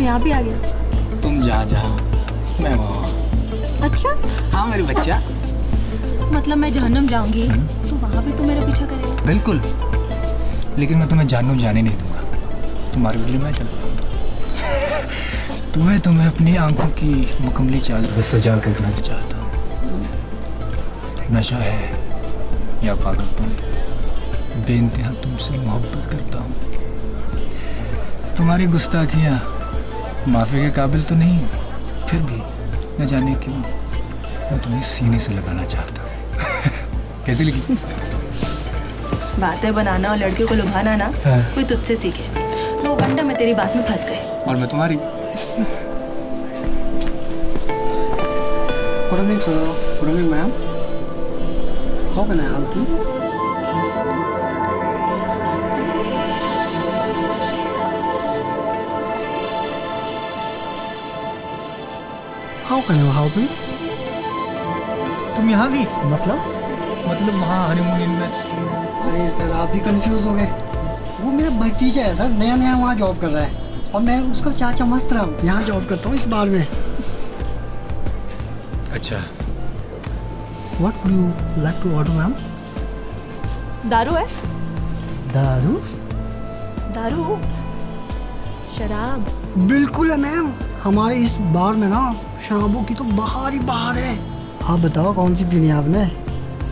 यहाँ भी आ गया? तुम जहाँ मैं वहाँ। अच्छा? हाँ मेरे बच्चा। मतलब मैं जहन्नुम जाऊंगी तो वहाँ भी तू मेरा पीछा करेगा? बिल्कुल, लेकिन मैं तुम्हें जहन्नुम जाने नहीं दूंगा। तुम्हारे बदले मैं चला जाऊंगा। तुम्हें अपनी आंखों की मुकम्मली चादर पर सजा कर रखना चाहता हूँ। नशा है या पागलपन, बेइंतहा तुमसे मोहब्बत करता हूँ। तुम्हारी गुस्ताखियाँ माफ़ी के काबिल तो नहीं, फिर भी न जाने क्यों मैं तुम्हें सीने से लगाना चाहता हूँ। कैसी लगी? बातें बनाना और लड़कियों को लुभाना ना कोई तुझसे सीखे। नो वंडर मैं तेरी बात में फंस गई। और मैं तुम्हारी। Good evening, sir. Good evening, ma'am. How can I help you? How can you help me? तुम यहाँ भी? मतलब वहाँ हनीमून में। अरे सर आप भी कंफ्यूज हो गए। वो मेरा भतीजा है सर, नया वहाँ जॉब कर रहा है और मैं उसका चाचा मस्त रहा यहाँ जॉब करता हूँ इस बार में। अच्छा। What would you like to order, ma'am? दारू है? दारू? दारू? शराब? बिल्कुल है मैम, हमारे इस बार में ना शराबों की तो बहार ही बहार है। आप बताओ कौन सी पीनी है आपने,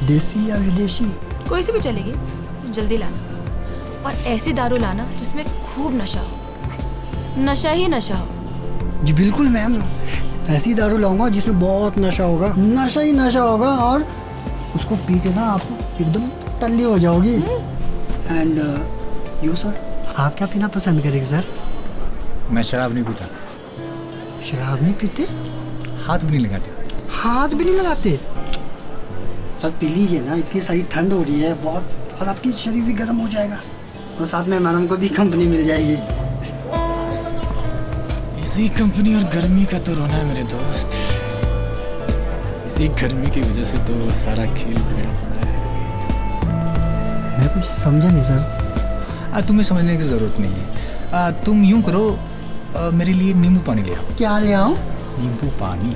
देसी या विदेशी? कोई सी भी चलेगी, तो जल्दी लाना। और ऐसी दारू लाना जिसमें खूब नशा हो, नशा ही नशा हो। जी बिल्कुल मैम, ऐसी दारू लाऊंगा जिसमें बहुत नशा होगा, नशा ही नशा होगा और उसको पी के ना आप एकदम टल्ली हो जाओगी। एंड यू सर, आप क्या पीना पसंद करेंगे सर? मैं शराब नहीं पीता। शराब नहीं पीते? हाथ भी नहीं लगाते। हाथ भी नहीं लगाते? सर पी लीजिए ना, इतनी सारी ठंड हो रही है बहुत, और आपकी शरीर भी गर्म हो जाएगा और साथ में मैडम को भी कंपनी मिल जाएगी। इसी कंपनी और गर्मी का तो रोना है मेरे दोस्त। इसी गर्मी की वजह से तो सारा खेल बिगड़ पड़ा है। मैं कुछ समझा नहीं सर। तुम्हें समझने की ज़रूरत नहीं है। तुम यूं करो, मेरे लिए नींबू पानी ले आओ। क्या ले आओ? नींबू पानी।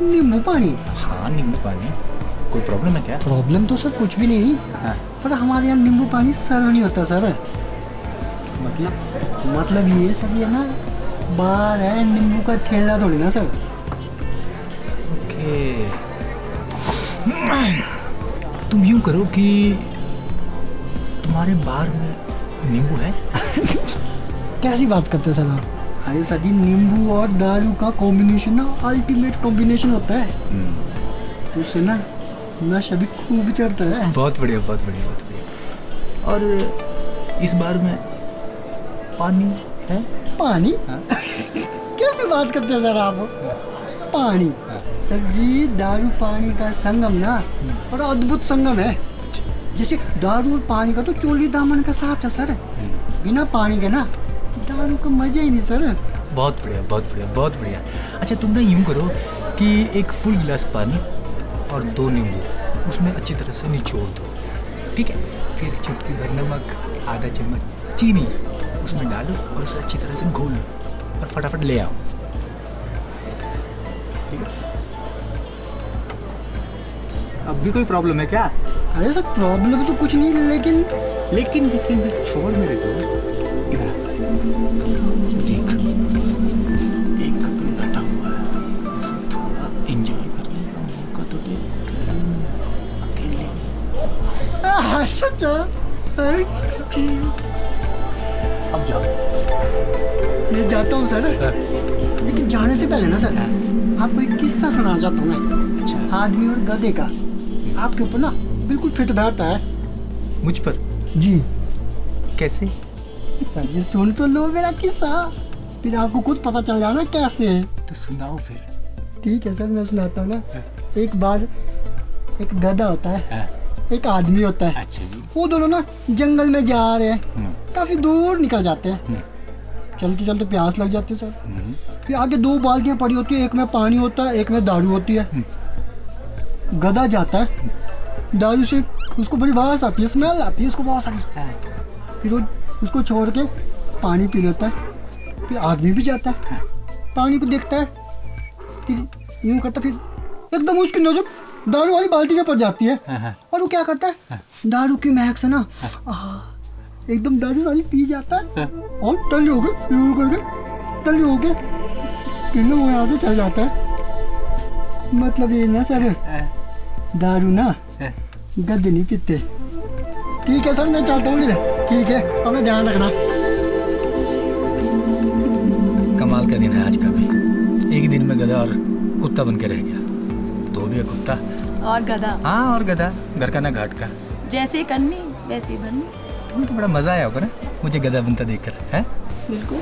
नींबू पानी? हाँ नींबू पानी। कोई प्रॉब्लम है क्या? प्रॉब्लम तो सर कुछ भी नहीं। हाँ। पर हमारे यहाँ नींबू पानी सर्व नहीं होता सर। मतलब ये सर, ये ना बार है, नींबू का ठेला थोड़ी ना सर। ओके। तुम यूं करो कि तुम्हारे बार में नींबू है? कैसी बात करते हो सर आप? अरे सर जी, नींबू और दारू का कॉम्बिनेशन ना अल्टीमेट कॉम्बिनेशन होता है। उससे ना नशा भी खूब चढ़ता है। बहुत बढ़िया, बहुत बढ़िया, बहुत बढ़िया। और इस बार में पानी है? पानी? हाँ? कैसी बात करते हैं सर आप? पानी? हाँ? सर जी, दारू पानी का संगम ना बड़ा अद्भुत संगम है। जैसे दारू और पानी का तो चोली दामन का साथ है सर। बिना पानी के ना दारू का मजा ही नहीं सर। बहुत बढ़िया, बहुत बढ़िया, बहुत बढ़िया। अच्छा तुम ना यूं करो कि एक फुल गिलास पानी और 2 नींबू उसमें अच्छी तरह से निचोड़ दो, ठीक है? फिर चुटकी भर नमक, आधा चम्मच चीनी उसमें डालो और उसे अच्छी तरह से घोल लो और फटाफट ले आओ, ठीक है? अब भी कोई प्रॉब्लम है क्या? अरे सर प्रॉब्लम तो कुछ नहीं, लेकिन छोड़ मेरे दोस्त, इधर देख, एक कपल बैठा हुआ है, उसे थोड़ा एंजॉय करने का मौका तो दे। अकेले अच्छा अब जाओ। मैं जाता हूँ सर, लेकिन जाने से पहले ना सर आपको एक किस्सा सुनाना चाहता हूँ मैं। अच्छा। आदमी और गधे का, आपके ऊपर ना बिल्कुल फिट बैठता है। मुझ पर? जी। कैसे? सर जी सुन तो लो मेरा किस्सा, फिर आपको खुद पता चल जाना कैसे है। तो सुनाओ फिर। ठीक है सर, मैं सुनाता हूँ ना। एक बार एक गधा होता है, एक आदमी होता है। अच्छा जी। वो दोनों ना जंगल में जा रहे हैं, काफी दूर निकल जाते हैं। चलते चलते प्यास लग जाती है सर। फिर आगे 2 बाल्टियां पड़ी होती है, एक में पानी होता है, एक में दारू होती है। गधा जाता है, दारू से उसको बड़ी बास आती है, स्मेल आती है उसको बहुत सारी। फिर वो उसको छोड़ के पानी पी लेता है। फिर आदमी भी जाता है, पानी को देखता है, फिर यूं करता, फिर एकदम उसकी नजर दारू वाली बाल्टी में पड़ जाती है। और वो क्या करता है, दारू की महक से ना एकदम दारू सारी पी जाता है और टल्ली हो गए, यूं करके टल्ली हो गए, फिर ना वो यहाँ से चल जाता है। मतलब ये ना सर, दारू ना गद्दे नहीं पीते। ठीक है सर, मैं चलता हूँ फिर। ठीक है, अपना ध्यान रखना। कमाल का दिन है आज का भी। एक ही दिन में गधा और कुत्ता बन के रह गया। तो भी है कुत्ता और गधा। हाँ, और गधा घर का ना घाट का। जैसे करनी वैसी बननी। तुम्हें तो बड़ा मजा आया होगा ना मुझे गधा बनता देखकर, है? बिल्कुल।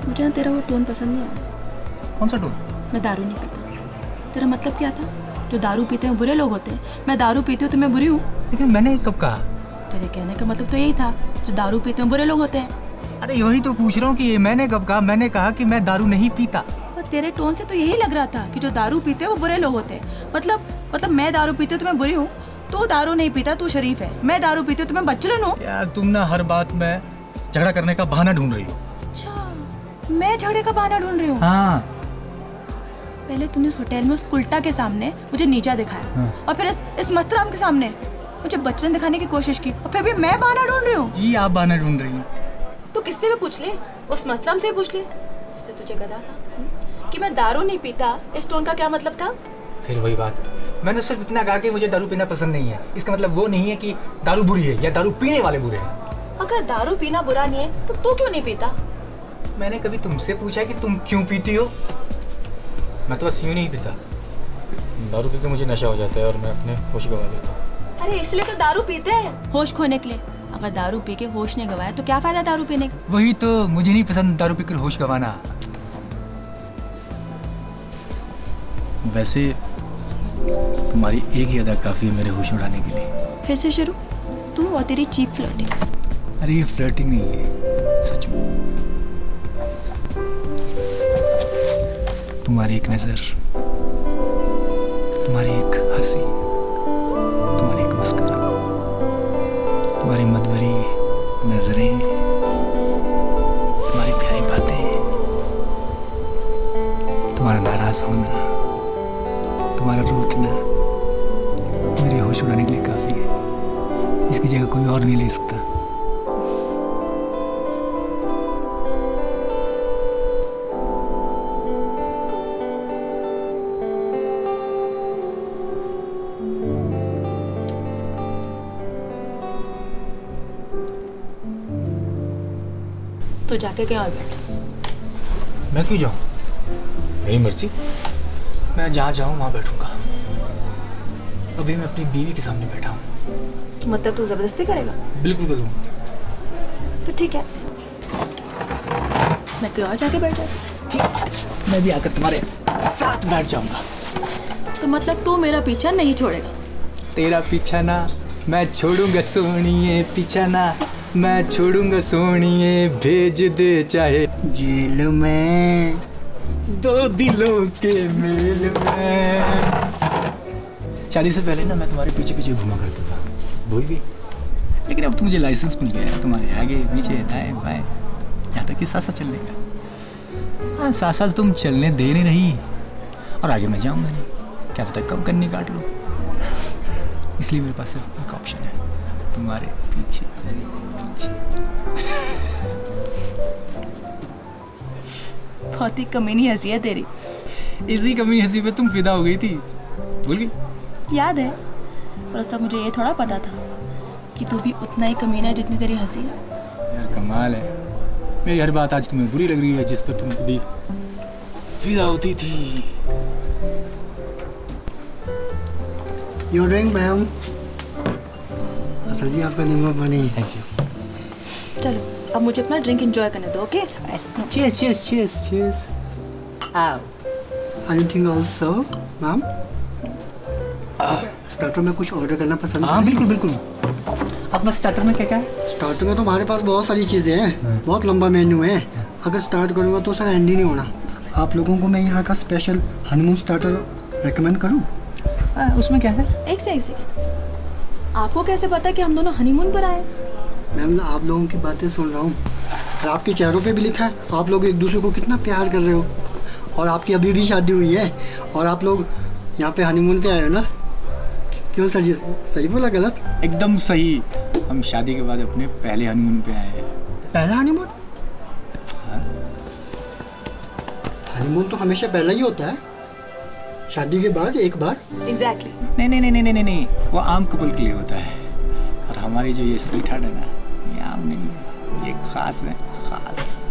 मुझे ना तेरा वो टोन पसंद नहीं आया। कौन सा टोन? मैं दारू नहीं पीता। तेरा मतलब क्या था? जो दारू पीते हैं बुरे लोग होते हैं। मैं दारू पीती हूँ तो मैं बुरी हूँ? लेकिन मैंने कब कहा? तेरे कहने का मतलब तो यही था, जो दारू पीते हैं बुरे लोग होते हैं। अरे यही तो पूछ रहा हूँ कि मैंने कब कहा? मैंने कहा कि मैं दारू नहीं पीता। और तेरे टोन से तो यही लग रहा था कि जो दारू पीते हैं वो बुरे लोग होते हैं। मतलब मैं दारू पीती हूँ तो मैं बुरी हूँ, तू दारू नहीं पीता तू शरीफ है। मैं दारू पीती हूँ तो मैं बच्चलन हूँ। यार तुम ना हर बात में झगड़ा करने का बहाना ढूंढ रही हो। अच्छा, मैं झगड़े का बहाना ढूंढ रही हूँ? हाँ। पहले तूने उस होटल में उस उल्टा के सामने मुझे नीचा दिखाया, और फिर इस मस्तराम के सामने मुझे बच्चन दिखाने की कोशिश की, और फिर भी मैं बहाना ढूंढ रही हूँ। जी आप बहाना ढूंढ रही हैं। तो किससे भी पूछ ले, उस मस्तराम से पूछ ले जिससे तुझे गधा था कि मैं दारू नहीं पीता। इस टोन का क्या मतलब था? फिर वही बात, मैंने सिर्फ इतना कहा कि मुझे दारू पीना पसंद नहीं है। इसका मतलब वो नहीं है कि दारू बुरी है या दारू पीने वाले बुरे हैं। अगर दारू पीना बुरा नहीं है तो तू क्यों नहीं पीता? मैंने कभी तुमसे पूछा कि तुम क्यों पीती हो? मैं तो बस यूं नहीं पीता, दारू पी के मुझे नशा हो जाता है और मैं अपने होश गवा देता हूँ। अरे इसलिए तो दारू पीते हैं, होश खोने के लिए। अगर दारू पी के होश नहीं गवाया तो क्या फायदा दारू पीने का? वही तो, मुझे नहीं पसंद दारू पीकर होश गवाना। वैसे तुम्हारी एक ही अदा काफी है मेरे होश उड़ाने के लिए। फिर से शुरू, तू और तेरी चीप फ्लर्टिंग। अरे ये फ्लर्टिंग नहीं है, सच में। तुम्हारी एक नजर, तुम्हारी एक हंसी, तुम्हारी एक मुस्कुराहट, तुम्हारी मधुरी नजरें, तुम्हारी प्यारी बातें, तुम्हारा नाराज होना, तुम्हारा रूठना मेरे होश उड़ाने के लिए काफी है। इसकी जगह कोई और नहीं ले सकता। तो जाके कहीं और बैठ। मैं क्यों जाऊँ? मेरी मर्जी, मैं जहाँ जाऊँ वहाँ बैठूंगा। अभी मैं अपनी बीवी के सामने बैठा हूँ। तो मतलब तू जबरदस्ती करेगा? बिल्कुल करूँगा। तो ठीक है, मैं कहीं और जाके बैठ जाऊँ। ठीक, मैं भी आकर तुम्हारे साथ बैठ जाऊँगा। तो मतलब तू मेरा पीछा नहीं छोड़ेगा? तेरा पीछा ना मैं छोड़ूंगा सोनिए, पीछा ना मैं छोड़ूंगा सोनिए, भेज दे चाहे जेल में दो दिलों के मेल में। शादी से पहले ना मैं तुम्हारे पीछे पीछे घुमा करता था, भूल गई? लेकिन अब तो मुझे लाइसेंस मिल गया है तुम्हारे आगे पीछे दाएं बाएं, यहाँ तक कि साथ साथ चलने का। हाँ, साथ साथ तुम चलने दे नहीं रही और आगे मैं जाऊँगा नहीं, क्या पता कब कन्नी काट लो। इसलिए मेरे पास सिर्फ एक ऑप्शन है, तुम्हारे पीछे पीछे। बहुत ही कमीनी हंसी है तेरी। इसी कमीनी हंसी पे तुम फिदा हो गई थी, भूल गई? याद है, पर उस तब मुझे ये थोड़ा पता था कि तू भी उतना ही कमीना है जितनी तेरी हंसी है। यार कमाल है, मेरी हर बात आज तुम्हें बुरी लग रही है जिस पर तुम कभी फिदा होती थी। Your drink ma'am. असल जी आपका नींबू पानी। Thank you. चलो अब मुझे अपना ड्रिंक एंजॉय करने दो, okay? Cheers cheers cheers cheers. आओ। Anything also ma'am? स्टार्टर में कुछ ऑर्डर करना पसंद है? हाँ बिल्कुल बिल्कुल। आपका स्टार्टर में क्या क्या है? स्टार्टर में तो हमारे पास बहुत सारी चीज़ें हैं, बहुत लंबा मेन्यू है। अगर स्टार्ट करूँगा तो सर एंड ही नहीं होना। आप लोगों को मैं यहाँ का स्पेशल हनीमून स्टार्टर रेकमेंड करूँ? उसमें क्या है? एक सेकंड, आपको कैसे पता कि हम दोनों हनीमून पर आए? मैम आप लोगों की बातें सुन रहा हूँ। और आपके चेहरों पे भी लिखा है आप लोग एक दूसरे को कितना प्यार कर रहे हो। और आपकी अभी भी शादी हुई है और आप लोग यहाँ पे हनीमून पे आए हो ना। क्यों सर जी, सही बोला गलत? एकदम सही। हम शादी के बाद अपने पहले हनीमून पे आए हैं। पहला हनीमून? हनीमून तो हमेशा पहला ही होता है, शादी के बाद एक बार। एग्जैक्टली। नहीं नहीं नहीं नहीं नहीं, वो आम कपल के लिए होता है। और हमारी जो ये स्वीट हार्ट है ना, ये आम नहीं है, ये खास है, खास।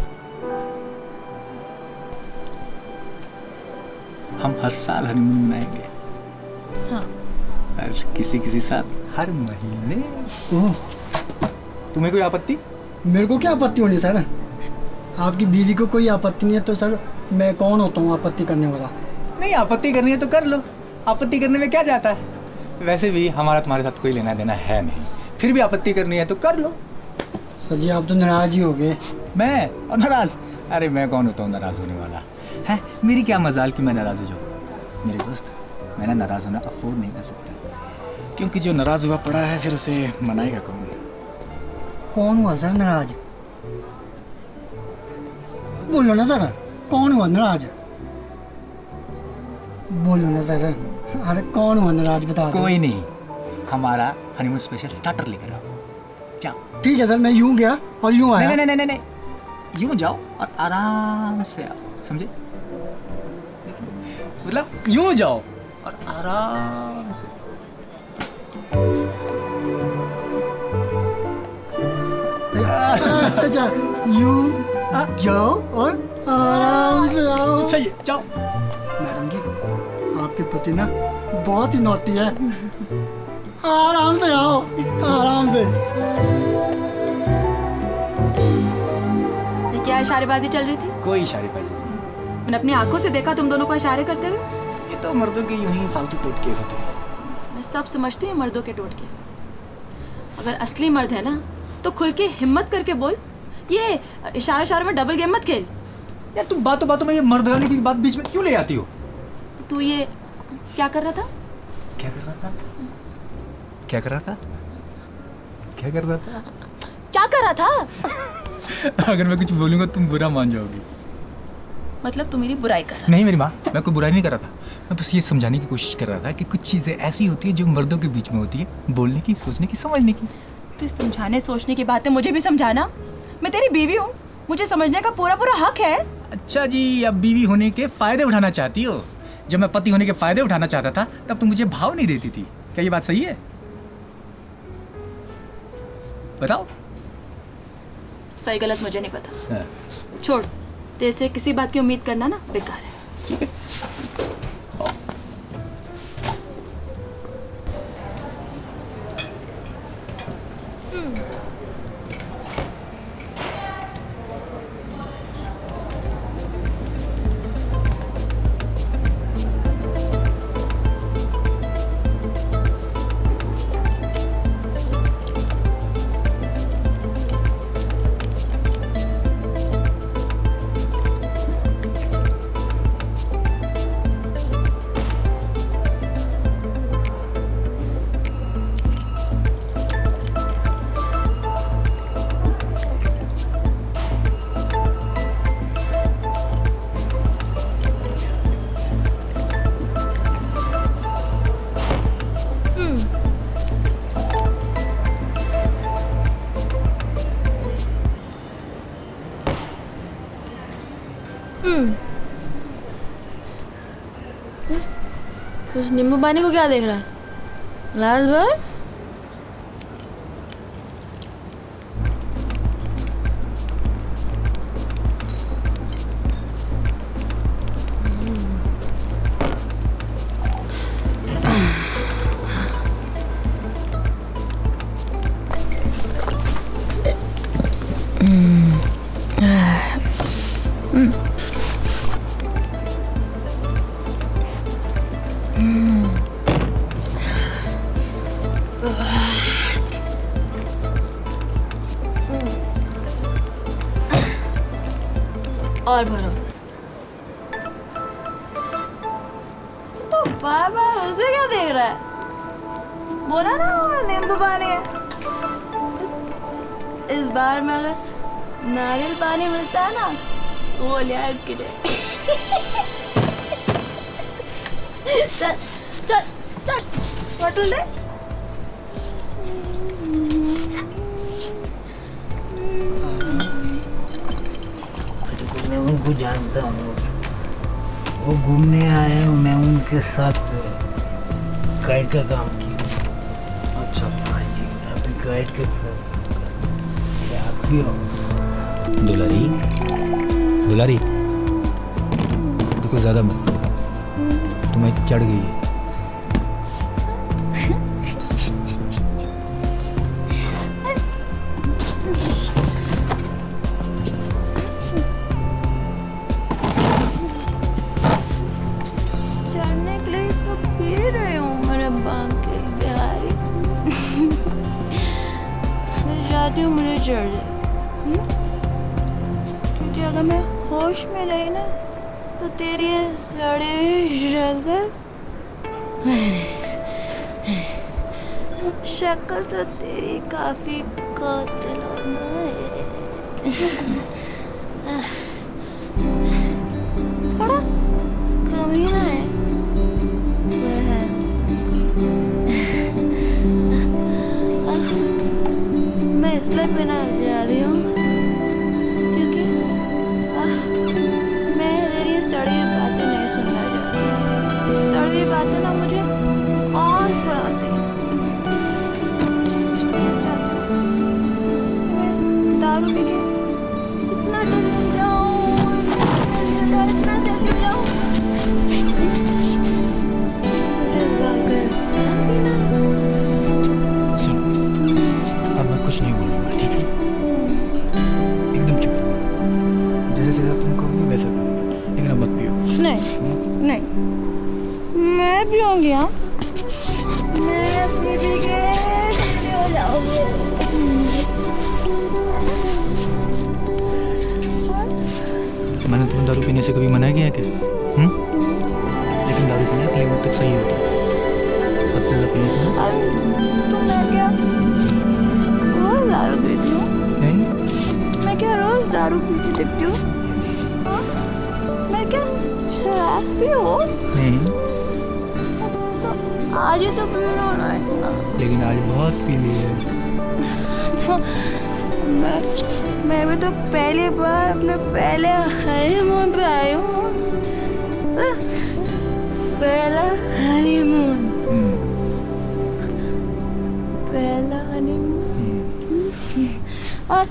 हम हर साल हनीमून मनाएंगे। हाँ। और किसी किसी साल हर महीने। ओह, तुम्हें कोई आपत्ति? मेरे को क्या आपत्ति होनी सर? आपकी बीवी को कोई आपत्ति नहीं है तो सर मैं कौन होता हूँ आपत्ति करने वाला? नहीं, आपत्ति करनी है तो कर लो। आपत्ति करने में क्या जाता है? वैसे भी हमारा तुम्हारे साथ कोई लेना देना है नहीं, फिर भी आपत्ति करनी है तो कर लो। सर जी आप तो नाराज ही हो गए। मैं और नाराज? अरे मैं कौन होता हूँ नाराज होने वाला है? मेरी क्या मजाल कि मैं नाराज हो जाऊँ? मेरे दोस्त, मैं ना नाराज होना अफोर्ड नहीं कर सकता, क्योंकि जो नाराज हुआ पड़ा है फिर उसे मनाएगा कौन? कौन हुआ सर नाराज? बोलो ना सर, कौन हुआ नाराज? बोलो ना सर, अरे कौन हुआ नाराज बता दो। कोई नहीं, हमारा हनीमून स्पेशल स्टार्टर लेकर आओ। जाओ। ठीक है सर, मैं यूं गया और यूं आया। नहीं नहीं नहीं नहीं, यूं जाओ और आराम से आओ, समझे? मतलब यूं जाओ और आराम से। अच्छा, यूं जाओ और आराम से आओ। सही है, जाओ। मैडम जी, आपके पति ना बहुत ही नौटी है। आराम से आओ, आराम से। ये क्या इशारेबाजी चल रही थी? कोई इशारेबाजी नहीं। मैंने अपनी आंखों से देखा तुम दोनों को इशारे करते हुए। ये तो मर्दों के यूं ही फालतू टोटके होते हैं। मैं सब समझती हूँ मर्दों के टोटके। अगर असली मर्द है ना तो खुल के हिम्मत करके बोल। ये इशारे में डबल गेम मत खेल। यार तुम बातों बातों में ये मर्द वाली की बात बीच में क्यों ले आती हो? तो तू ये क्या कर रहा था? क्या कर रहा था? क्या कर रहा था? क्या कर रहा था? क्या कर रहा था? अगर मैं कुछ बोलूंगा तुम बुरा मान जाओगी। मतलब तू मेरी बुराई कर रहा नहीं मेरी माँ, मैं कोई बुराई नहीं कर रहा था। मैं बस ये समझाने की कोशिश कर रहा था कि कुछ चीज़ें ऐसी होती है जो मर्दों के बीच में होती है, बोलने की, सोचने की, समझने की। तो समझाने सोचने की बात है, मुझे भी समझाना। मैं तेरी बीवी हूँ, मुझे समझने का पूरा पूरा हक है। अच्छा जी, अब बीवी होने के फायदे उठाना चाहती हो? जब मैं पति होने के फायदे उठाना चाहता था तब तुम मुझे भाव नहीं देती थी। क्या ये बात सही है? बताओ। सही गलत मुझे नहीं पता। हाँ। छोड़, तेरे से किसी बात की उम्मीद करना ना बेकार है। कुछ नींबू पानी को क्या देख रहा है? ग्लास भर। और भरो। तो बार बार उसे क्या देख रहा है? बोला ना वो नींबू पानी है। इस बार में अगर नारियल पानी मिलता है ना, वो लिया इसके लिए। चल चल चल बोतल दे। मैं उनको जानता हूँ, वो घूमने आए हैं, मैं उनके साथ गाइड का काम किया। अच्छा हाँ जी, अभी गाइड के साथ आप भी हो। दुलारी, दुलारी देखो ज़्यादा मत, तुम्हें चढ़ गई है। चढ़ने के लिए तो पी रही हूँ मेरे बांके बिहारी। मैं चाहती हूँ मुझे चढ़ जाए, क्योंकि अगर मैं होश में रही ना तो तेरी ये सड़ी हुई शक्ल तो तेरी काफी कातिलाना है। थोड़ा कमीना है पर मैं इसलिए पीना जा रही हूँ क्योंकि मैं तेरी सड़ी हुई बातें नहीं सुनना चाहती। ये सड़ी हुई बातें ना मुझे आस आती हैं। इसलिए मैं चाहती हूँ कि मैं दारू पी के इतना जल्दी जाऊँ, इतना जल्दी जाऊँ, मुझे पागल आगे ना। सुन, अब मैं कुछ नहीं बोलूँगा, ठीक है? एकदम चुप, जैसे जैसा तुम कहोगे वैसा करो, लेकिन अब मत पियो। नहीं नहीं, मैं पीऊँगी। हाँ, मैं पी के हो जाऊँगी। मैंने तुम्हें दारू पीने से कभी मना किया क्या? लेकिन दारू पीना एक लिमिट तक सही होता है, हद से ज़्यादा पीने से ना। तो मैं क्या रोज दारू पीती हूँ? नहीं, मैं क्या रोज दारू पीती दिखती हूँ? हाँ? मैं क्या शराबी हूँ? नहीं, तो आज ही तो पी रहा हूँ ना इतना। लेकिन आज बहुत पी ली है। तो मैं भी तो पहली बार अपने पहले हनीमून पे आई हूँ। पहला हनीमून, पहला हनीमून। और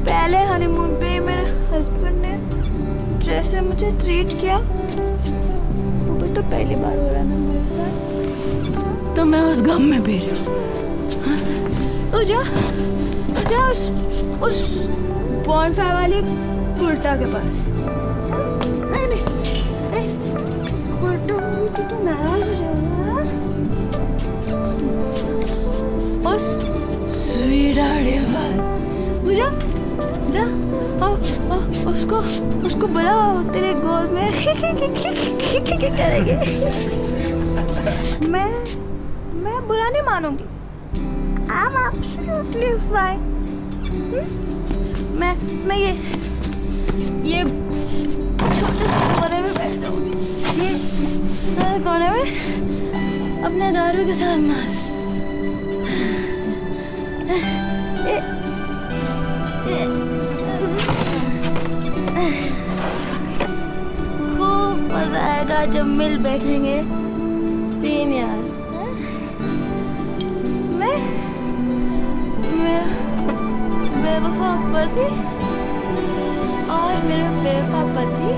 पहले हनीमून पे मेरे हस्बैंड ने जैसे मुझे ट्रीट किया, वो भी तो पहली बार हो रहा है ना मेरे साथ। तो मैं उस गम में पी रही हूँ। तू जा उस बॉनफायर वाली कुर्ता के पास। नहीं नहीं नहीं, कुर्ता तो नाराज हो जाएगा। उस स्वीटहार्ट के पास बुझा जा, उसको बुला, तेरे गोद में करेंगे। मैं बुरा नहीं मानूंगी। I'm absolutely fine. मैं ये छोटे से कोने में बैठ जाऊंगी, ये कोने में अपने दारू के साथ मस्त। खूब मजा आएगा जब मिल बैठेंगे तीन यार। मैं बेवफा पति और मेरा बेवफा पति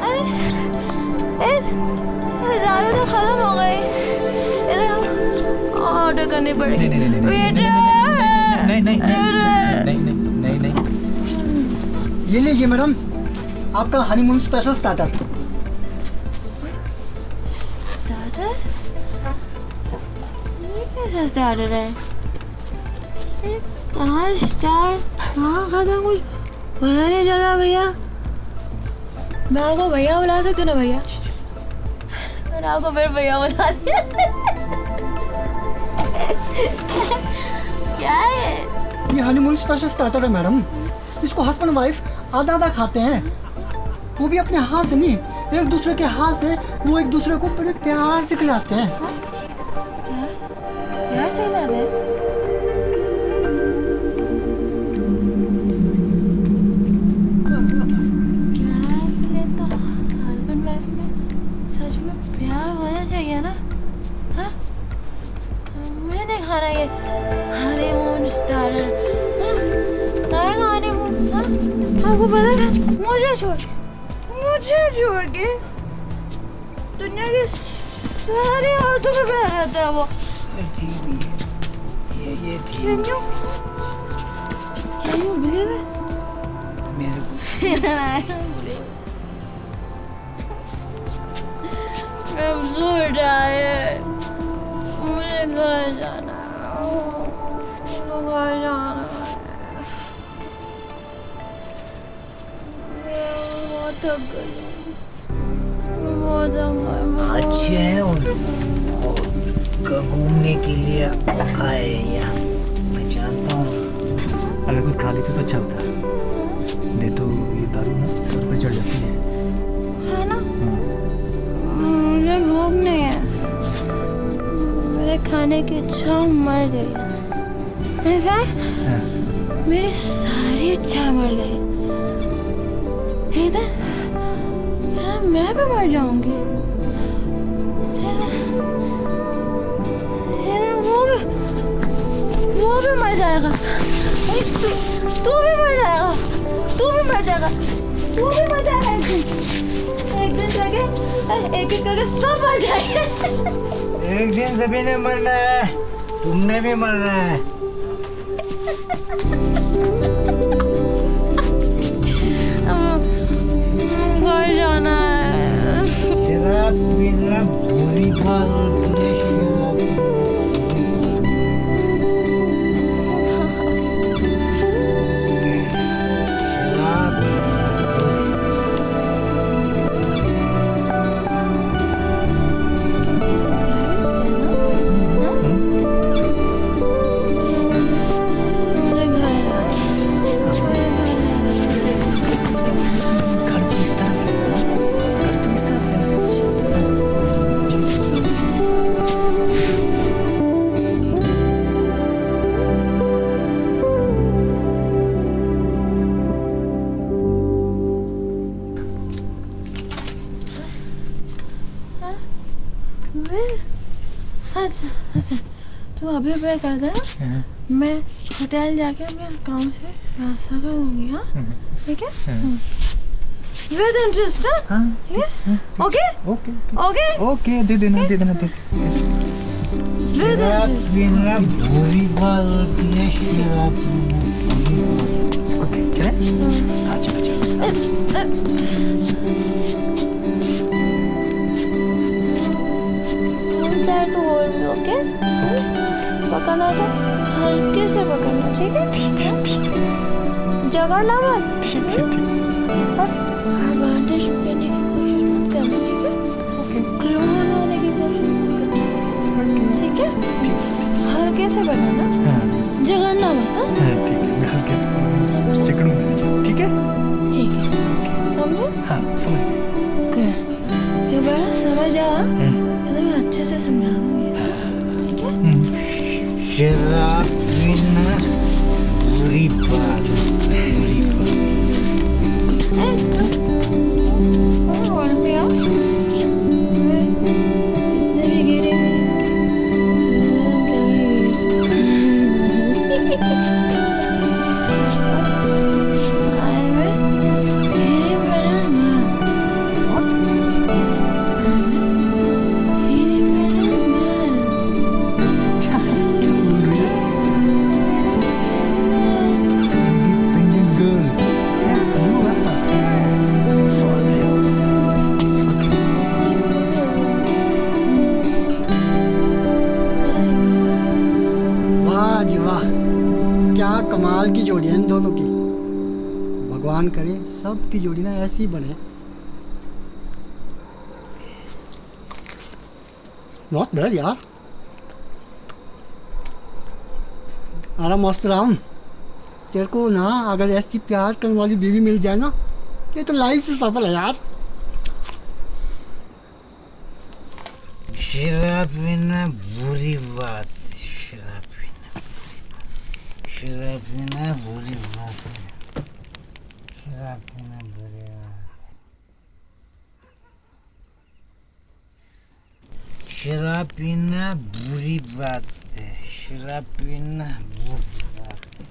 अरे दारू तो खत्म हो गई, ऑर्डर करनी पड़ेगी। नहीं, ये लीजिए मैडम, आपका हनीमून स्पेशल स्टार्टर। कैसा स्टार्टर है? कहाँ स्टार्ट, कहाँ खत्म, कुछ पता नहीं चल रहा भैया। मैं आपको भैया बुला सकती हूँ ना भैया? मैंने आपको फिर भैया बुला दिया। क्या है? ये हनीमून स्पेशल स्टार्टर है मैडम। इसको हस्बैंड वाइफ आधा आधा खाते हैं, वो भी अपने हाथ से नहीं, एक दूसरे के हाथ से। वो एक दूसरे को बड़े प्यार से खिलाते हैं। प्यार से याद है? तो हस्बैंड वाइफ में सच में प्यार होना चाहिए ना? हाँ, मुझे नहीं खाना ये हनीमून स्टार्टर। हनीमून, हाँ, आपको पता है मुझे छोड़ के दुनिया की सारी औरतों में प्यार करता है वो। ठीक है, ये ठीक Can you believe it? मेरे को I don't believe it. I'm so tired. मुझे घर जाना है। मुझे घर जाना है। मैं बहुत थक गई हूँ। बहुत थक गई हूँ। अच्छे हैं और घूमने के लिए आए यहाँ। मैं जानता हूँ। अगर कुछ खा लेते तो अच्छा होता। नहीं तो ये दारू ना सर पे चढ़ जाती है। है ना? मुझे भूख नहीं है। मेरे खाने की इच्छा मर गई है। इनफैक्ट मेरी सारी इच्छा मर गई। इधर मैं भी मर जाऊंगी। इधर वो भी मर जाएगा। तू भी मर जाएगा। तू भी मर जाएगा। तू भी मर जाएगा एक दिन करके, एक करके सब मर जाएंगे। एक दिन सभी ने मरना है, तुमने भी मरना है। घर जाना है। शराब पीना बुरी बात होती है। शराब मुझे घर जाना घर तो इस तरफ है, घर तो इस तरफ है। अच्छा अच्छा, तू अभी पे कर दे। मैं होटल जाके अपने अकाउंट से ट्रांसफर कर दूंगी। हाँ ठीक है, विद इंटरेस्ट। हाँ ठीक है, ओके ओके ओके, ओके दे देना दे विद शराब इंटरेस्ट। पीना बुरी बात होती है। शराब ओके चले। हाँ चलो चलो। Try to hold me, okay? पकड़ना तो हल्के से पकड़ना, ठीक है? जगड़ना मत। और एडवांटेज लेने की कोशिश मत करना, ठीक है? क्लोज होने की कोशिश मत करना, ठीक है? हल्के से पकड़ना, जगड़ना मत। हाँ ठीक है, मैं हल्के से जकड़ूंगा। ठीक है ठीक है, समझे? हाँ समझ गए। Good. फिर बड़ा समझ आ तो मैं अच्छे से समझा दूंगी, ठीक है? शराब पीना बुरी बात बुरी बात। और भी आओ। मेरी गिरी Independent girl. Yes, you are. वाह जी वाह, क्या कमाल की जोड़ी है इन दोनों की। भगवान करे सबकी जोड़ी ना ऐसी ही बने। नॉट बैड यार। अरे मस्त राम, तेरे को ना अगर ऐसी प्यार करने वाली बीवी मिल जाए ना, ये तो लाइफ से सफल है यार। शराब पीना बुरी बात, शराब पीना बुरी बात है, शराब पीना बुरी बात, शराब पीना बुरी बात है, शराब पीना बुरी बात है।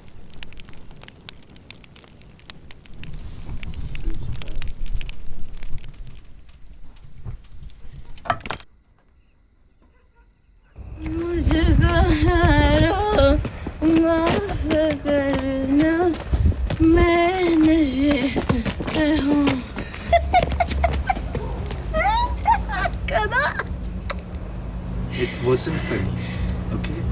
मुझको माफ करना, मैं नशे में हूँ। It wasn't funny, okay?